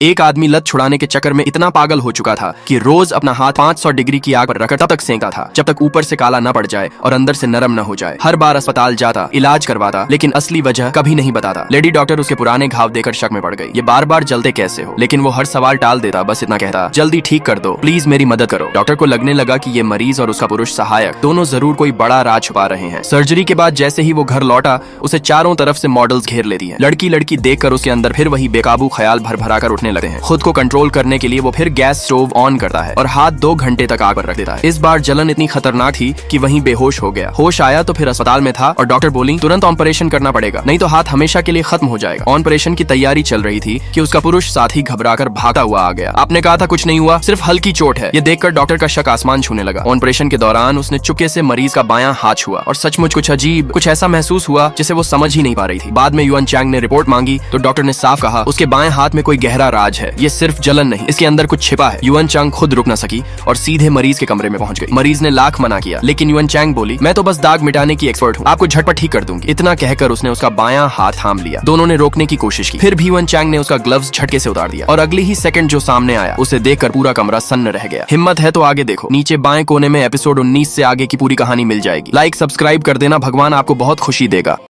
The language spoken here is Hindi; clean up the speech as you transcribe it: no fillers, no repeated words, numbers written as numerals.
एक आदमी लत छुड़ाने के चक्कर में इतना पागल हो चुका था कि रोज अपना हाथ 500 डिग्री की आग पर रखकर तब तक सेंकता था जब तक ऊपर से काला न पड़ जाए और अंदर से नरम न हो जाए। हर बार अस्पताल जाता, इलाज करवाता, लेकिन असली वजह कभी नहीं बताता। लेडी डॉक्टर उसके पुराने घाव देकर शक में पड़ गई। ये बार बार जलते कैसे हो, लेकिन वो हर सवाल टाल देता, बस इतना कहता, जल्दी ठीक कर दो, प्लीज मेरी मदद करो। डॉक्टर को लगने लगा कि ये मरीज और उसका पुरुष सहायक दोनों जरूर कोई बड़ा राज छुपा रहे हैं। सर्जरी के बाद जैसे ही वो घर लौटा, उसे चारों तरफ से मॉडल्स घेर लेती हैं। लड़की लड़की देखकर उसके अंदर फिर वही बेकाबू ख्याल भर भरा कर उठने लगते हैं। खुद को कंट्रोल करने के लिए वो फिर गैस स्टोव ऑन करता है और हाथ 2 घंटे तक आग पर रख देता है। इस बार जलन इतनी खतरनाक थी कि वहीं बेहोश हो गया। होश आया तो फिर अस्पताल में था और डॉक्टर बोली तुरंत ऑपरेशन करना पड़ेगा, नहीं तो हाथ हमेशा के लिए खत्म हो जाएगा। ऑपरेशन की तैयारी चल रही थी कि उसका पुरुष साथी घबराकर भागता हुआ आ गया। आपने कहा था कुछ नहीं हुआ, सिर्फ हल्की चोट है। ये देखकर डॉक्टर का शक आसमान छूने लगा। ऑपरेशन के दौरान उसने चुपके से मरीज का बायां हाथ छुआ और सचमुच कुछ अजीब, कुछ ऐसा महसूस हुआ जिसे वो समझ ही नहीं पा रही थी। बाद में युआन चैंग ने रिपोर्ट मांगी तो डॉक्टर ने साफ कहा उसके बाएं हाथ में कोई गहरा राज है। ये सिर्फ जलन नहीं, इसके अंदर कुछ छिपा है। युआन चैंग खुद रुक न सकी और सीधे मरीज के कमरे में पहुंच गई। मरीज ने लाख मना किया, लेकिन युआन चैंग बोली मैं तो बस दाग मिटाने की एक्सपर्ट हूँ, आपको झटपट ठीक कर दूंगी। इतना कहकर उसने उसका बायां हाथ थाम लिया। दोनों ने रोकने की कोशिश की, फिर भी युआन चैंग ने उसका ग्लव्स झटके से उतार दिया और अगली ही सेकंड जो सामने आया उसे देखकर पूरा कमरा सन्न रह गया। हिम्मत है तो आगे देखो, नीचे बाएं कोने में एपिसोड 19 से आगे की पूरी कहानी मिल जाएगी। लाइक सब्सक्राइब कर देना, भगवान आपको बहुत खुशी देगा।